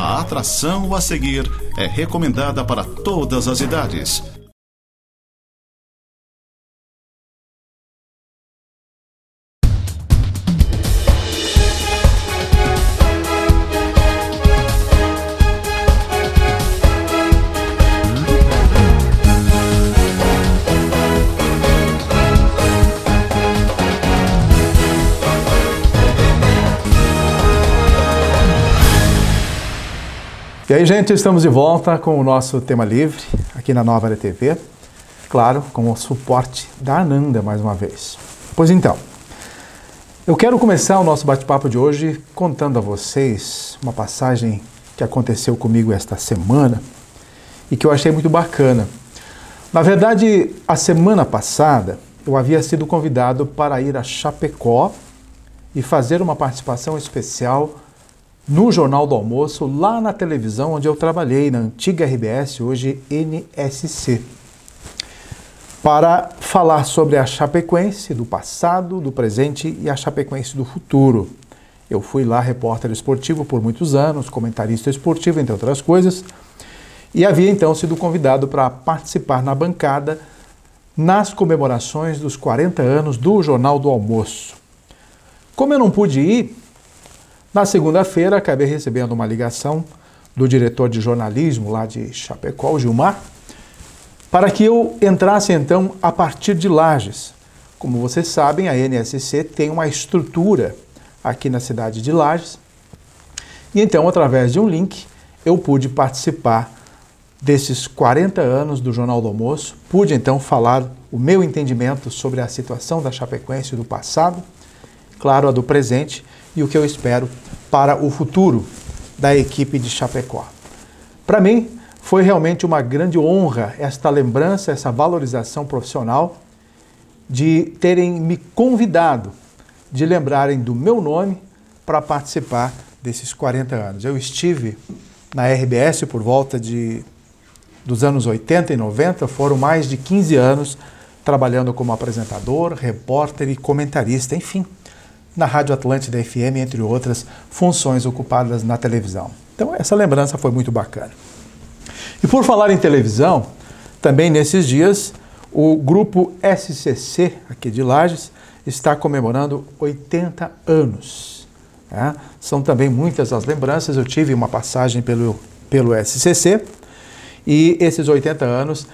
A atração a seguir é recomendada para todas as idades. E aí, gente, estamos de volta com o nosso Tema Livre, aqui na Nova Era TV, claro, com o suporte da Ananda mais uma vez. Pois então, eu quero começar o nosso bate-papo de hoje contando a vocês uma passagem que aconteceu comigo esta semana e que eu achei muito bacana. Na verdade, a semana passada, eu havia sido convidado para ir a Chapecó e fazer uma participação especial no Jornal do Almoço, lá na televisão onde eu trabalhei, na antiga RBS, hoje NSC, para falar sobre a Chapecoense do passado, do presente e a Chapecoense do futuro. Eu fui lá repórter esportivo por muitos anos, comentarista esportivo, entre outras coisas, e havia então sido convidado para participar na bancada nas comemorações dos 40 anos do Jornal do Almoço. Como eu não pude ir, na segunda-feira, acabei recebendo uma ligação do diretor de jornalismo lá de Chapecó, o Gilmar, para que eu entrasse então a partir de Lages. Como vocês sabem, a NSC tem uma estrutura aqui na cidade de Lages, e então, através de um link, eu pude participar desses 40 anos do Jornal do Almoço, pude então falar o meu entendimento sobre a situação da Chapecoense do passado, claro, a do presente, e o que eu espero para o futuro da equipe de Chapecó. Para mim, foi realmente uma grande honra esta lembrança, essa valorização profissional de terem me convidado, de lembrarem do meu nome para participar desses 40 anos. Eu estive na RBS por volta dos anos 80 e 90, foram mais de 15 anos trabalhando como apresentador, repórter e comentarista, enfim, na Rádio Atlântida FM, entre outras funções ocupadas na televisão. Então, essa lembrança foi muito bacana. E por falar em televisão, também nesses dias, o grupo SCC, aqui de Lages, está comemorando 80 anos. Né? São também muitas as lembranças, eu tive uma passagem pelo SCC, e esses 80 anos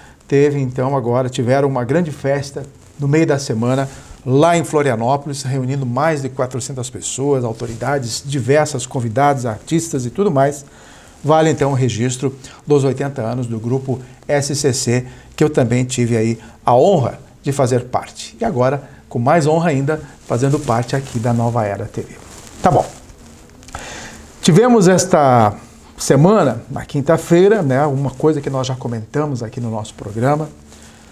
tiveram uma grande festa no meio da semana, lá em Florianópolis, reunindo mais de 400 pessoas, autoridades diversas, convidados, artistas e tudo mais. Vale então o registro dos 80 anos do grupo SCC, que eu também tive aí a honra de fazer parte. E agora, com mais honra ainda, fazendo parte aqui da Nova Era TV. Tá bom. Tivemos esta semana, na quinta-feira, né, uma coisa que nós já comentamos aqui no nosso programa,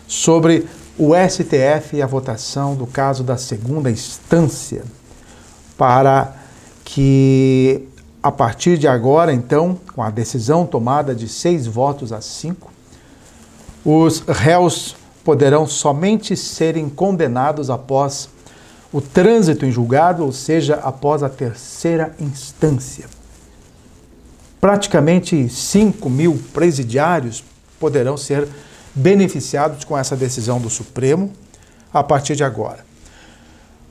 sobre o STF e a votação do caso da segunda instância, para que, a partir de agora, então, com a decisão tomada de 6 votos a 5, os réus poderão somente serem condenados após o trânsito em julgado, ou seja, após a terceira instância. Praticamente 5.000 presidiários poderão ser beneficiados com essa decisão do Supremo a partir de agora.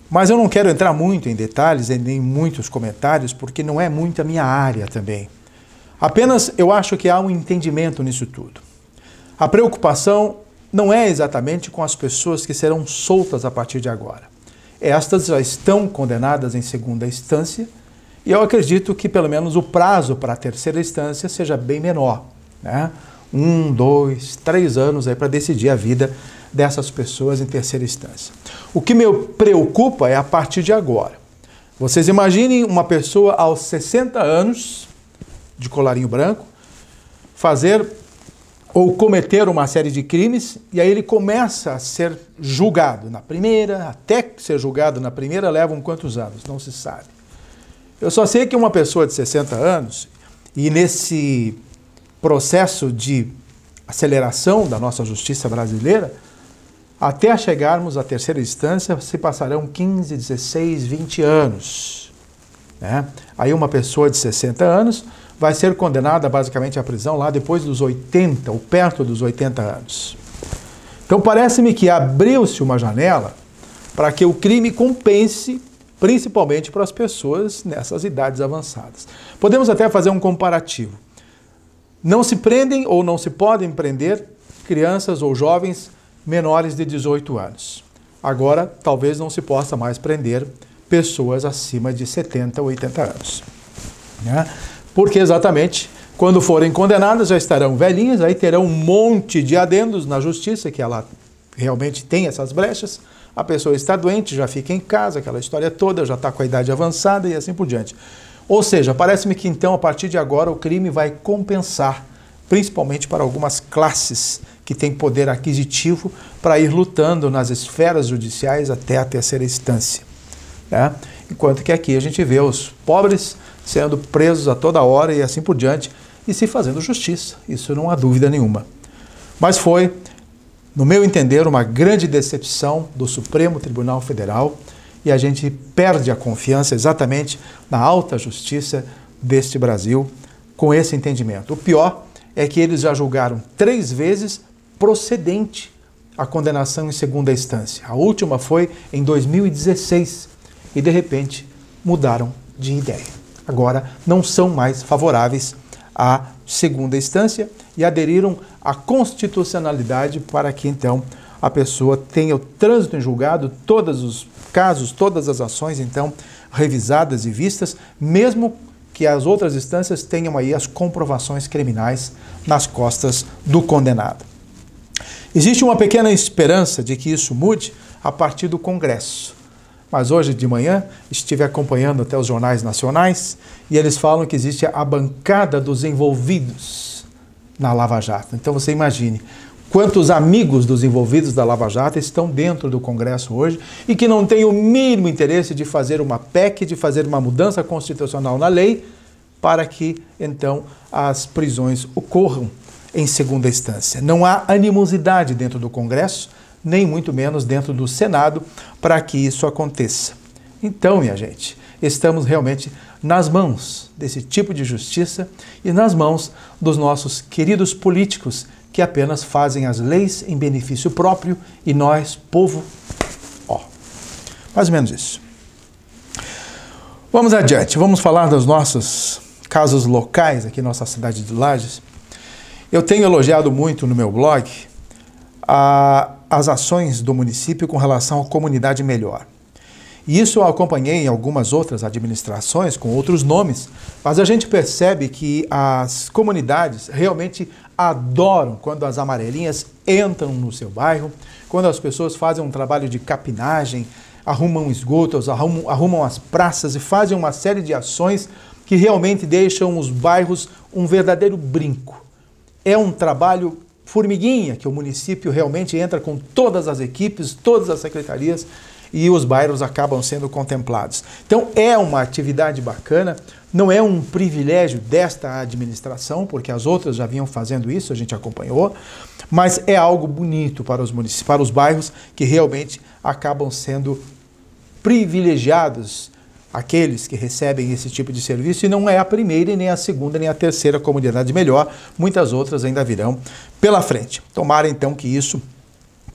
Mas eu não quero entrar muito em detalhes, nem muitos comentários, porque não é muito a minha área também. Apenas eu acho que há um entendimento nisso tudo. A preocupação não é exatamente com as pessoas que serão soltas a partir de agora. Estas já estão condenadas em segunda instância e eu acredito que pelo menos o prazo para a terceira instância seja bem menor, né? 1, 2, 3 anos aí para decidir a vida dessas pessoas em terceira instância. O que me preocupa é a partir de agora. Vocês imaginem uma pessoa aos 60 anos, de colarinho branco, fazer ou cometer uma série de crimes, e aí ele começa a ser julgado na primeira, até ser julgado na primeira levam quantos anos? Não se sabe. Eu só sei que uma pessoa de 60 anos, e nesse processo de aceleração da nossa justiça brasileira, até chegarmos à terceira instância, se passarão 15, 16, 20 anos. Né? Aí uma pessoa de 60 anos vai ser condenada basicamente à prisão lá depois dos 80, ou perto dos 80 anos. Então parece-me que abriu-se uma janela para que o crime compense, principalmente para as pessoas nessas idades avançadas. Podemos até fazer um comparativo. Não se prendem ou não se podem prender crianças ou jovens menores de 18 anos. Agora, talvez não se possa mais prender pessoas acima de 70 ou 80 anos. Né? Porque exatamente quando forem condenadas já estarão velhinhas, aí terão um monte de adendos na justiça, que ela realmente tem essas brechas. A pessoa está doente, já fica em casa, aquela história toda, já está com a idade avançada e assim por diante. Ou seja, parece-me que então, a partir de agora, o crime vai compensar, principalmente para algumas classes que têm poder aquisitivo para ir lutando nas esferas judiciais até a terceira instância. Né? Enquanto que aqui a gente vê os pobres sendo presos a toda hora e assim por diante, e se fazendo justiça, isso não há dúvida nenhuma. Mas foi, no meu entender, uma grande decepção do Supremo Tribunal Federal, e a gente perde a confiança exatamente na alta justiça deste Brasil com esse entendimento. O pior é que eles já julgaram 3 vezes procedente a condenação em segunda instância. A última foi em 2016 e, de repente, mudaram de ideia. Agora, não são mais favoráveis à segunda instância e aderiram à constitucionalidade para que, então, a pessoa tenha o trânsito em julgado, todos os casos, todas as ações, então, revisadas e vistas, mesmo que as outras instâncias tenham aí as comprovações criminais nas costas do condenado. Existe uma pequena esperança de que isso mude a partir do Congresso. Mas hoje de manhã estive acompanhando até os jornais nacionais e eles falam que existe a bancada dos envolvidos na Lava Jato. Então você imagine quantos amigos dos envolvidos da Lava Jato estão dentro do Congresso hoje e que não têm o mínimo interesse de fazer uma PEC, de fazer uma mudança constitucional na lei para que então as prisões ocorram em segunda instância. Não há animosidade dentro do Congresso, nem muito menos dentro do Senado, para que isso aconteça. Então, minha gente, estamos realmente nas mãos desse tipo de justiça e nas mãos dos nossos queridos políticos que apenas fazem as leis em benefício próprio e nós, povo, mais ou menos isso. Vamos adiante, vamos falar dos nossos casos locais aqui na nossa cidade de Lages. Eu tenho elogiado muito no meu blog as ações do município com relação à comunidade melhor. E isso eu acompanhei em algumas outras administrações com outros nomes, mas a gente percebe que as comunidades realmente adoram quando as amarelinhas entram no seu bairro, quando as pessoas fazem um trabalho de capinagem, arrumam esgotos, arrumam as praças e fazem uma série de ações que realmente deixam os bairros um verdadeiro brinco. É um trabalho formiguinha, que o município realmente entra com todas as equipes, todas as secretarias e os bairros acabam sendo contemplados. Então é uma atividade bacana, não é um privilégio desta administração, porque as outras já vinham fazendo isso, a gente acompanhou, mas é algo bonito para os municípios, para os bairros que realmente acabam sendo privilegiados, aqueles que recebem esse tipo de serviço, e não é a primeira, nem a segunda, nem a terceira comunidade melhor, muitas outras ainda virão pela frente. Tomara então que isso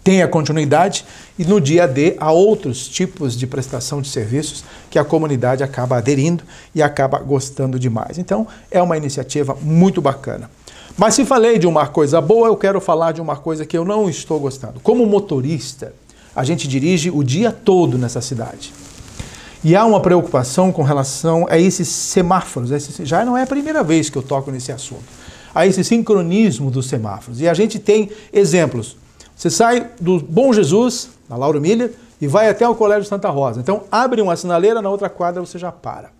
tenha continuidade e no dia D há outros tipos de prestação de serviços que a comunidade acaba aderindo e acaba gostando demais. Então é uma iniciativa muito bacana. Mas se falei de uma coisa boa, eu quero falar de uma coisa que eu não estou gostando. Como motorista, a gente dirige o dia todo nessa cidade. E há uma preocupação com relação a esses semáforos. Já não é a primeira vez que eu toco nesse assunto. A esse sincronismo dos semáforos. E a gente tem exemplos. Você sai do Bom Jesus, na Lauro Miller, e vai até o Colégio Santa Rosa. Então, abre uma sinaleira, na outra quadra você já para.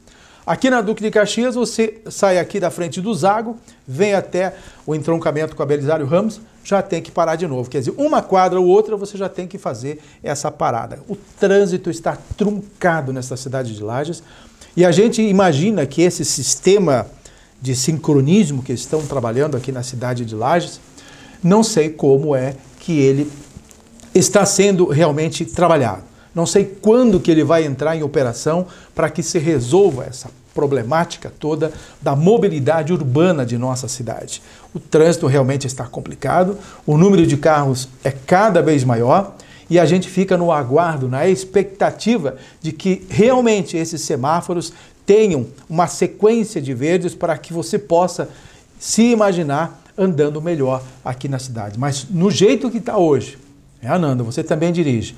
Aqui na Duque de Caxias, você sai aqui da frente do Zago, vem até o entroncamento com a Belisário Ramos, já tem que parar de novo. Quer dizer, uma quadra ou outra você já tem que fazer essa parada. O trânsito está truncado nessa cidade de Lages e a gente imagina que esse sistema de sincronismo que estão trabalhando aqui na cidade de Lages, não sei como é que ele está sendo realmente trabalhado. Não sei quando que ele vai entrar em operação para que se resolva essa problemática toda da mobilidade urbana de nossa cidade. O trânsito realmente está complicado, o número de carros é cada vez maior e a gente fica no aguardo, na expectativa de que realmente esses semáforos tenham uma sequência de verdes para que você possa se imaginar andando melhor aqui na cidade. Mas no jeito que está hoje, Ananda, você também dirige.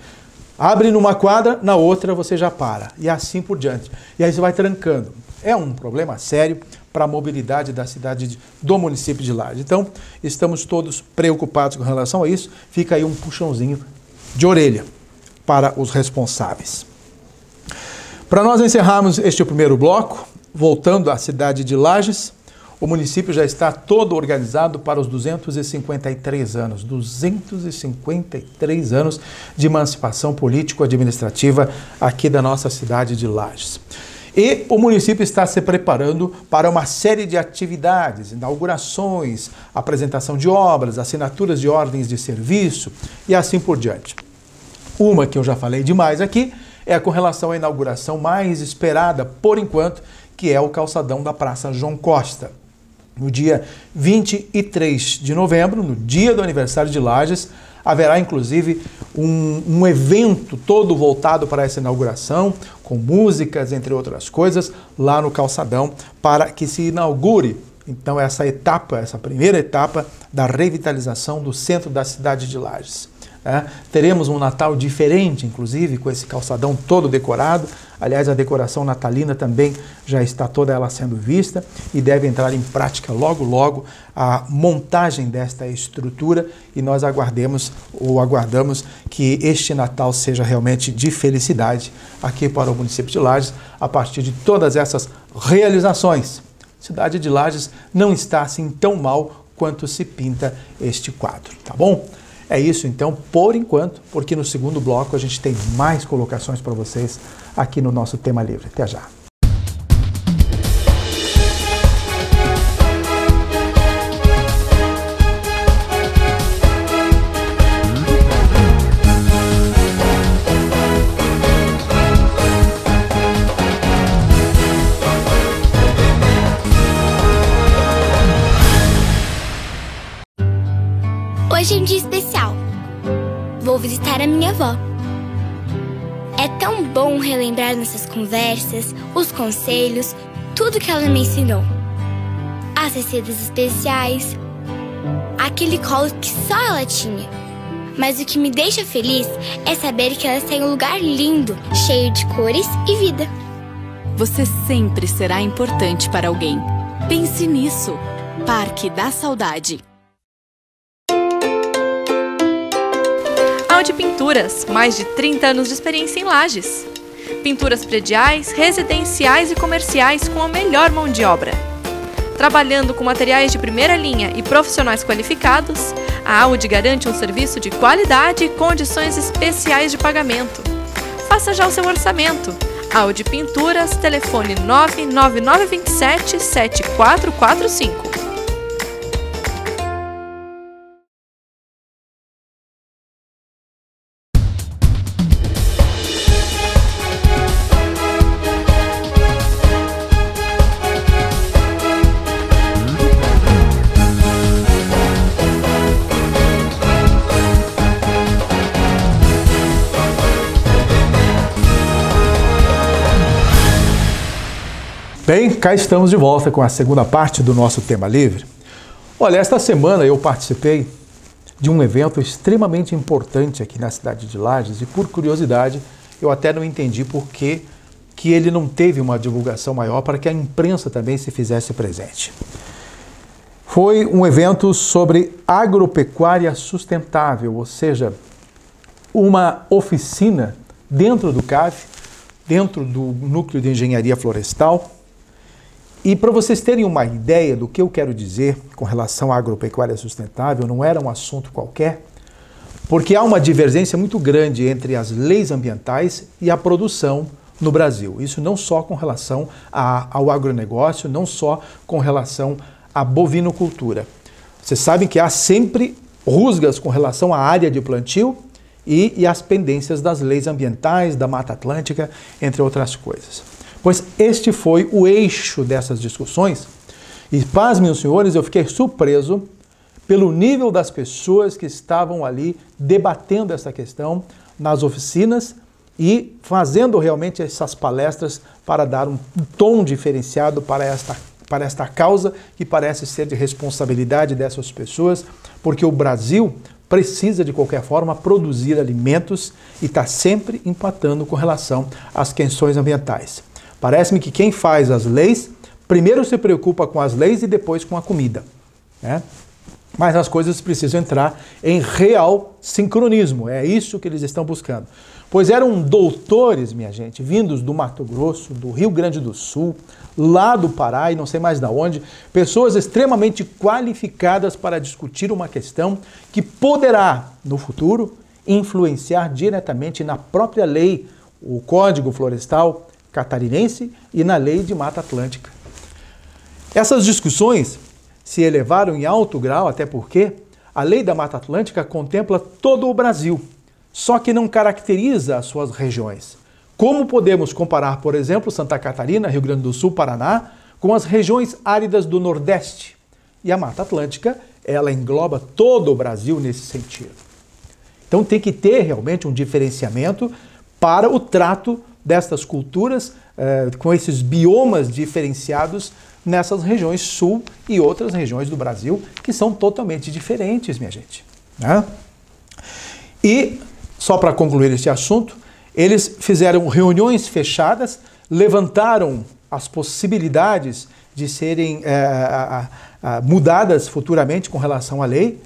Abre numa quadra, na outra você já para. E assim por diante. E aí você vai trancando. É um problema sério para a mobilidade da cidade do município de Lages. Então, estamos todos preocupados com relação a isso. Fica aí um puxãozinho de orelha para os responsáveis. Para nós encerrarmos este primeiro bloco, voltando à cidade de Lages, o município já está todo organizado para os 253 anos. 253 anos de emancipação político-administrativa aqui da nossa cidade de Lages. E o município está se preparando para uma série de atividades, inaugurações, apresentação de obras, assinaturas de ordens de serviço e assim por diante. Uma que eu já falei demais aqui é com relação à inauguração mais esperada, por enquanto, que é o calçadão da Praça João Costa. No dia 23 de novembro, no dia do aniversário de Lages, haverá inclusive um evento todo voltado para essa inauguração, com músicas, entre outras coisas, lá no calçadão, para que se inaugure, então, essa primeira etapa da revitalização do centro da cidade de Lages. Teremos um Natal diferente, inclusive, com esse calçadão todo decorado. Aliás, a decoração natalina também já está toda ela sendo vista e deve entrar em prática logo, logo a montagem desta estrutura e nós aguardamos que este Natal seja realmente de felicidade aqui para o município de Lages, a partir de todas essas realizações. A cidade de Lages não está assim tão mal quanto se pinta este quadro, tá bom? É isso então, por enquanto, porque no segundo bloco a gente tem mais colocações para vocês aqui no nosso Tema Livre. Até já! Hoje é um dia especial. Vou visitar a minha avó. É tão bom relembrar nossas conversas, os conselhos, tudo que ela me ensinou. As receitas especiais, aquele colo que só ela tinha. Mas o que me deixa feliz é saber que ela está em um lugar lindo, cheio de cores e vida. Você sempre será importante para alguém. Pense nisso. Parque da Saudade. De Pinturas, mais de 30 anos de experiência em Lages. Pinturas prediais, residenciais e comerciais com a melhor mão de obra. Trabalhando com materiais de primeira linha e profissionais qualificados, a Audi garante um serviço de qualidade e condições especiais de pagamento. Faça já o seu orçamento. Audi Pinturas, telefone 99927 7445. Bem, cá estamos de volta com a segunda parte do nosso Tema Livre. Olha, esta semana eu participei de um evento extremamente importante aqui na cidade de Lages e, por curiosidade, eu até não entendi por que ele não teve uma divulgação maior para que a imprensa também se fizesse presente. Foi um evento sobre agropecuária sustentável, ou seja, uma oficina dentro do CAF, dentro do Núcleo de Engenharia Florestal. E para vocês terem uma ideia do que eu quero dizer com relação à agropecuária sustentável, não era um assunto qualquer, porque há uma divergência muito grande entre as leis ambientais e a produção no Brasil. Isso não só com relação ao agronegócio, não só com relação à bovinocultura. Vocês sabem que há sempre rusgas com relação à área de plantio e as pendências das leis ambientais, da Mata Atlântica, entre outras coisas. Pois este foi o eixo dessas discussões. E, pasmem os senhores, eu fiquei surpreso pelo nível das pessoas que estavam ali debatendo essa questão nas oficinas e fazendo realmente essas palestras para dar um tom diferenciado para esta causa que parece ser de responsabilidade dessas pessoas, porque o Brasil precisa, de qualquer forma, produzir alimentos e está sempre empatando com relação às questões ambientais. Parece-me que quem faz as leis, primeiro se preocupa com as leis e depois com a comida, né? Mas as coisas precisam entrar em real sincronismo, é isso que eles estão buscando. Pois eram doutores, minha gente, vindos do Mato Grosso, do Rio Grande do Sul, lá do Pará e não sei mais de onde, pessoas extremamente qualificadas para discutir uma questão que poderá, no futuro, influenciar diretamente na própria lei, o Código Florestal Catarinense e na Lei de Mata Atlântica. Essas discussões se elevaram em alto grau, até porque a Lei da Mata Atlântica contempla todo o Brasil, só que não caracteriza as suas regiões. Como podemos comparar, por exemplo, Santa Catarina, Rio Grande do Sul, Paraná, com as regiões áridas do Nordeste? E a Mata Atlântica, ela engloba todo o Brasil nesse sentido. Então tem que ter realmente um diferenciamento para o trato destas culturas, com esses biomas diferenciados nessas regiões sul e outras regiões do Brasil que são totalmente diferentes, minha gente, né? E, só para concluir este assunto, eles fizeram reuniões fechadas, levantaram as possibilidades de serem mudadas futuramente com relação à lei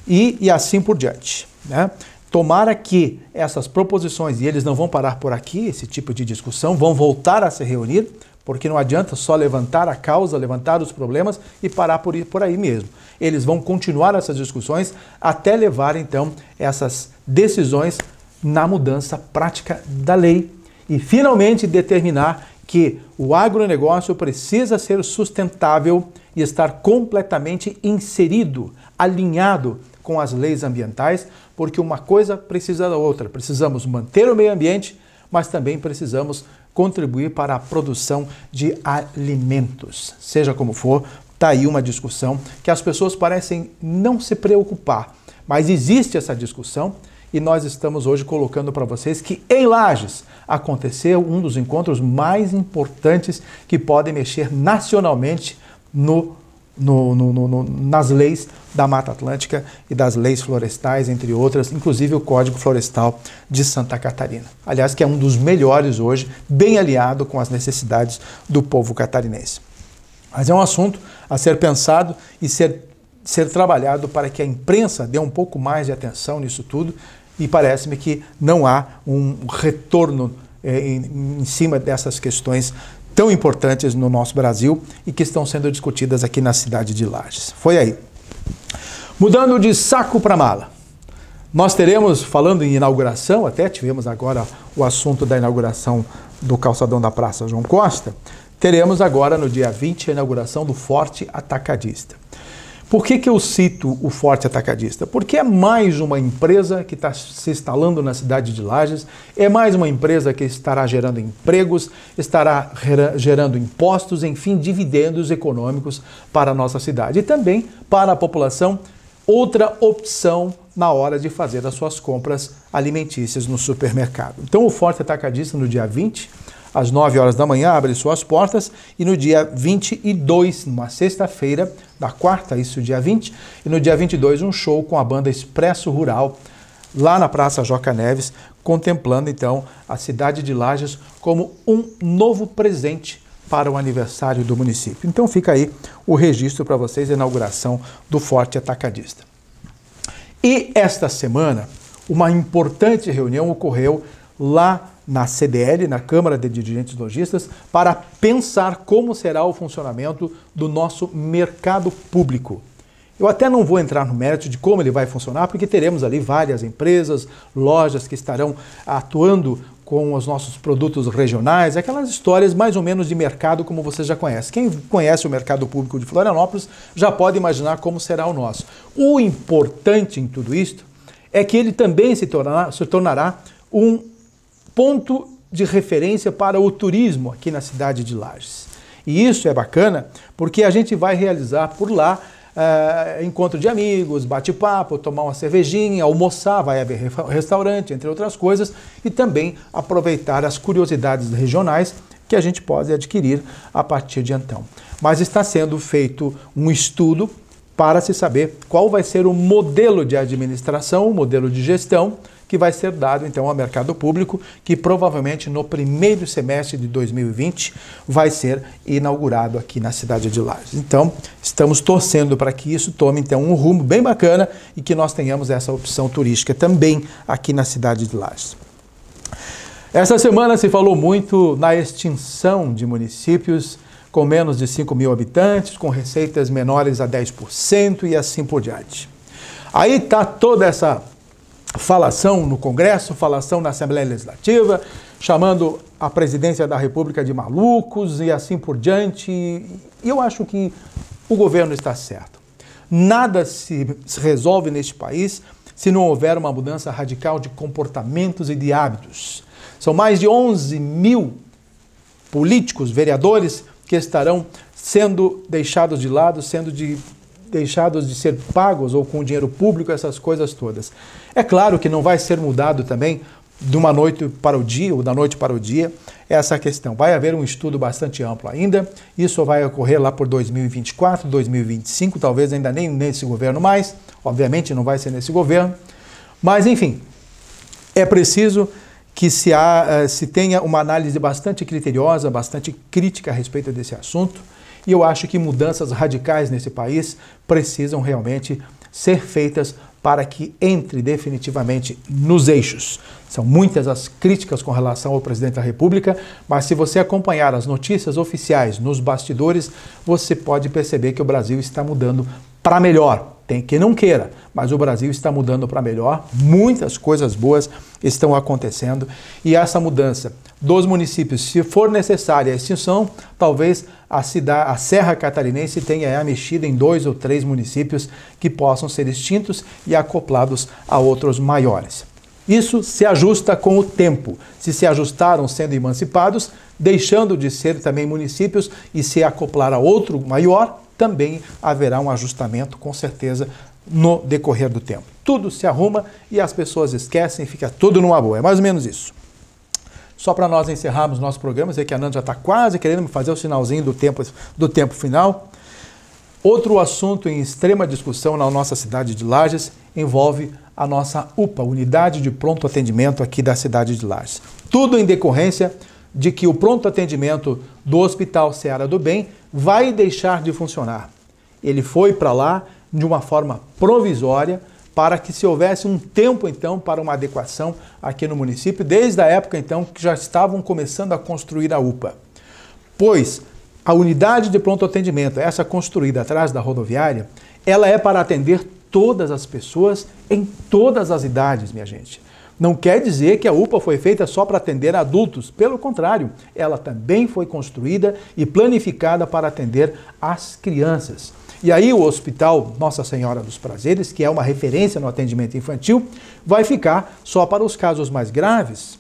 e assim por diante, né? Tomara que essas proposições, e eles não vão parar por aqui, esse tipo de discussão, vão voltar a se reunir, porque não adianta só levantar a causa, levantar os problemas e parar por aí mesmo. Eles vão continuar essas discussões até levar, então, essas decisões na mudança prática da lei e, finalmente, determinar que o agronegócio precisa ser sustentável e estar completamente inserido, alinhado com as leis ambientais, porque uma coisa precisa da outra. Precisamos manter o meio ambiente, mas também precisamos contribuir para a produção de alimentos. Seja como for, está aí uma discussão que as pessoas parecem não se preocupar, mas existe essa discussão e nós estamos hoje colocando para vocês que em Lages aconteceu um dos encontros mais importantes que podem mexer nacionalmente nas leis da Mata Atlântica e das leis florestais, entre outras, inclusive o Código Florestal de Santa Catarina. Aliás, que é um dos melhores hoje, bem alinhado com as necessidades do povo catarinense. Mas é um assunto a ser pensado e ser trabalhado para que a imprensa dê um pouco mais de atenção nisso tudo e parece-me que não há um retorno em cima dessas questões tão importantes no nosso Brasil e que estão sendo discutidas aqui na cidade de Lages. Foi aí. Mudando de saco para mala. Nós teremos, falando em inauguração, até tivemos agora o assunto da inauguração do calçadão da Praça João Costa, teremos agora no dia 20 a inauguração do Forte Atacadista. Por que eu cito o Forte Atacadista? Porque é mais uma empresa que está se instalando na cidade de Lages, é mais uma empresa que estará gerando empregos, estará gerando impostos, enfim, dividendos econômicos para a nossa cidade. E também para a população, outra opção na hora de fazer as suas compras alimentícias no supermercado. Então o Forte Atacadista no dia 20, às 9 horas da manhã, abre suas portas e no dia 22, numa sexta-feira, da quarta, isso dia 20, e no dia 22 um show com a banda Expresso Rural, lá na Praça Joca Neves, contemplando então a cidade de Lages como um novo presente para o aniversário do município. Então fica aí o registro para vocês, a inauguração do Forte Atacadista. E esta semana, uma importante reunião ocorreu lá na CDL, na Câmara de Dirigentes Lojistas, para pensar como será o funcionamento do nosso mercado público. Eu até não vou entrar no mérito de como ele vai funcionar, porque teremos ali várias empresas, lojas que estarão atuando com os nossos produtos regionais, aquelas histórias mais ou menos de mercado como você já conhece. Quem conhece o mercado público de Florianópolis já pode imaginar como será o nosso. O importante em tudo isto é que ele também se tornará um ponto de referência para o turismo aqui na cidade de Lages. E isso é bacana porque a gente vai realizar por lá encontro de amigos, bate-papo, tomar uma cervejinha, almoçar, vai haver restaurante, entre outras coisas, e também aproveitar as curiosidades regionais que a gente pode adquirir a partir de então. Mas está sendo feito um estudo para se saber qual vai ser o modelo de administração, o modelo de gestão que vai ser dado então ao mercado público, que provavelmente no primeiro semestre de 2020 vai ser inaugurado aqui na cidade de Lages. Então, estamos torcendo para que isso tome então um rumo bem bacana e que nós tenhamos essa opção turística também aqui na cidade de Lages. Essa semana se falou muito na extinção de municípios com menos de 5 mil habitantes, com receitas menores a 10% e assim por diante. Aí está toda essa falação no Congresso, falação na Assembleia Legislativa, chamando a presidência da República de malucos e assim por diante. E eu acho que o governo está certo. Nada se resolve neste país se não houver uma mudança radical de comportamentos e de hábitos. São mais de 11 mil políticos, vereadores, que estarão sendo deixados de lado, deixados de ser pagos ou com dinheiro público, essas coisas todas. É claro que não vai ser mudado também de uma noite para o dia ou da noite para o dia essa questão. Vai haver um estudo bastante amplo ainda, isso vai ocorrer lá por 2024, 2025, talvez ainda nem nesse governo mais, obviamente não vai ser nesse governo, mas enfim, é preciso que se tenha uma análise bastante criteriosa, bastante crítica a respeito desse assunto, e eu acho que mudanças radicais nesse país precisam realmente ser feitas para que entre definitivamente nos eixos. São muitas as críticas com relação ao presidente da República, mas se você acompanhar as notícias oficiais nos bastidores, você pode perceber que o Brasil está mudando para melhor. Tem quem não queira, mas o Brasil está mudando para melhor, muitas coisas boas estão acontecendo e essa mudança dos municípios, se for necessária a extinção, talvez a Serra Catarinense tenha a mexida em 2 ou 3 municípios que possam ser extintos e acoplados a outros maiores. Isso se ajusta com o tempo. Se ajustaram sendo emancipados, deixando de ser também municípios e se acoplar a outro maior, também haverá um ajustamento, com certeza, no decorrer do tempo. Tudo se arruma e as pessoas esquecem e fica tudo numa boa. É mais ou menos isso. Só para nós encerrarmos nosso programa, sei que a Nanda já está quase querendo me fazer o sinalzinho do tempo final. Outro assunto em extrema discussão na nossa cidade de Lages envolve a nossa UPA, Unidade de Pronto Atendimento aqui da cidade de Lages. Tudo em decorrência de que o pronto atendimento do Hospital Seara do Bem vai deixar de funcionar. Ele foi para lá de uma forma provisória para que se houvesse um tempo, então, para uma adequação aqui no município, desde a época, então, que já estavam começando a construir a UPA. Pois a unidade de pronto atendimento, essa construída atrás da rodoviária, ela é para atender todas as pessoas em todas as idades, minha gente. Não quer dizer que a UPA foi feita só para atender adultos, pelo contrário, ela também foi construída e planificada para atender as crianças. E aí o Hospital Nossa Senhora dos Prazeres, que é uma referência no atendimento infantil, vai ficar só para os casos mais graves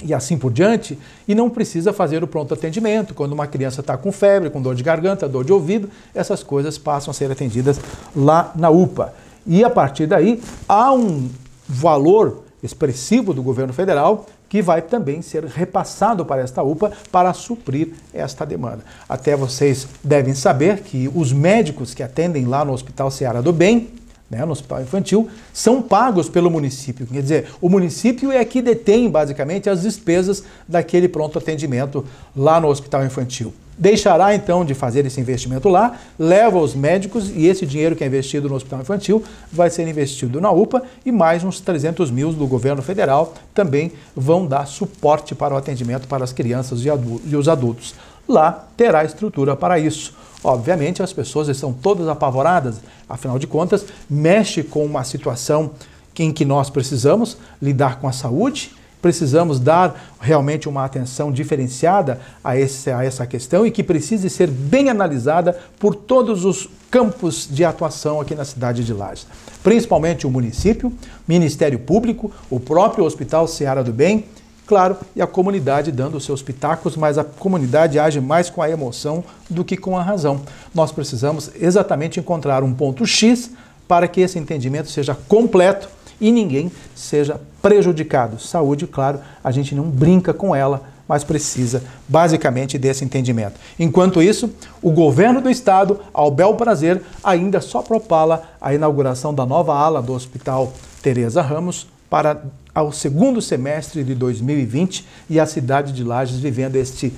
e assim por diante, e não precisa fazer o pronto atendimento. Quando uma criança está com febre, com dor de garganta, dor de ouvido, essas coisas passam a ser atendidas lá na UPA. E a partir daí há um valor expressivo do governo federal que vai também ser repassado para esta UPA para suprir esta demanda. Até vocês devem saber que os médicos que atendem lá no Hospital Seara do Bem, no Hospital Infantil, são pagos pelo município. Quer dizer, o município é que detém basicamente as despesas daquele pronto atendimento lá no Hospital Infantil. Deixará então de fazer esse investimento lá, leva os médicos e esse dinheiro que é investido no Hospital Infantil vai ser investido na UPA e mais uns 300 mil do governo federal também vão dar suporte para o atendimento para as crianças e os adultos. Lá terá estrutura para isso. Obviamente as pessoas estão todas apavoradas, afinal de contas mexe com uma situação em que nós precisamos lidar com a saúde, precisamos dar realmente uma atenção diferenciada a essa questão e que precise ser bem analisada por todos os campos de atuação aqui na cidade de Lages. Principalmente o município, Ministério Público, o próprio Hospital Seara do Bem Claro, e a comunidade dando os seus pitacos, mas a comunidade age mais com a emoção do que com a razão. Nós precisamos exatamente encontrar um ponto X para que esse entendimento seja completo e ninguém seja prejudicado. Saúde, claro, a gente não brinca com ela, mas precisa basicamente desse entendimento. Enquanto isso, o governo do estado, ao bel prazer, ainda só propala a inauguração da nova ala do Hospital Teresa Ramos para ao segundo semestre de 2020 e a cidade de Lages vivendo este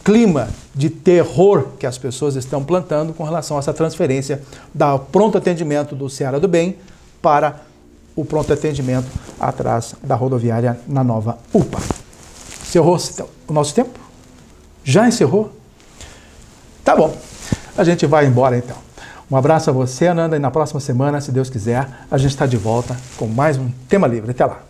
clima de terror que as pessoas estão plantando com relação a essa transferência do pronto atendimento do Seara do Bem para o pronto atendimento atrás da rodoviária na nova UPA. Encerrou o nosso tempo? Já encerrou? Tá bom, a gente vai embora então. Um abraço a você, Ananda, e na próxima semana, se Deus quiser, a gente está de volta com mais um Tema Livre. Até lá.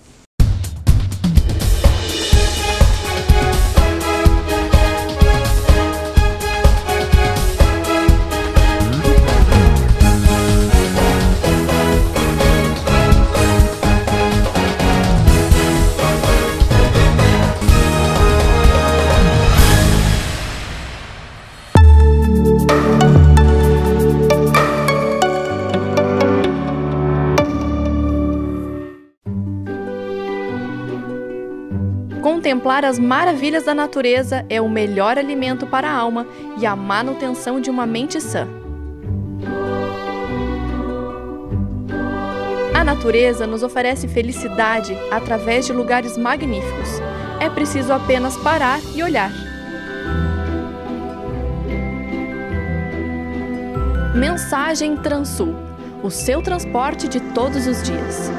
Contemplar as maravilhas da natureza é o melhor alimento para a alma e a manutenção de uma mente sã. A natureza nos oferece felicidade através de lugares magníficos. É preciso apenas parar e olhar. Mensagem Transul, o seu transporte de todos os dias.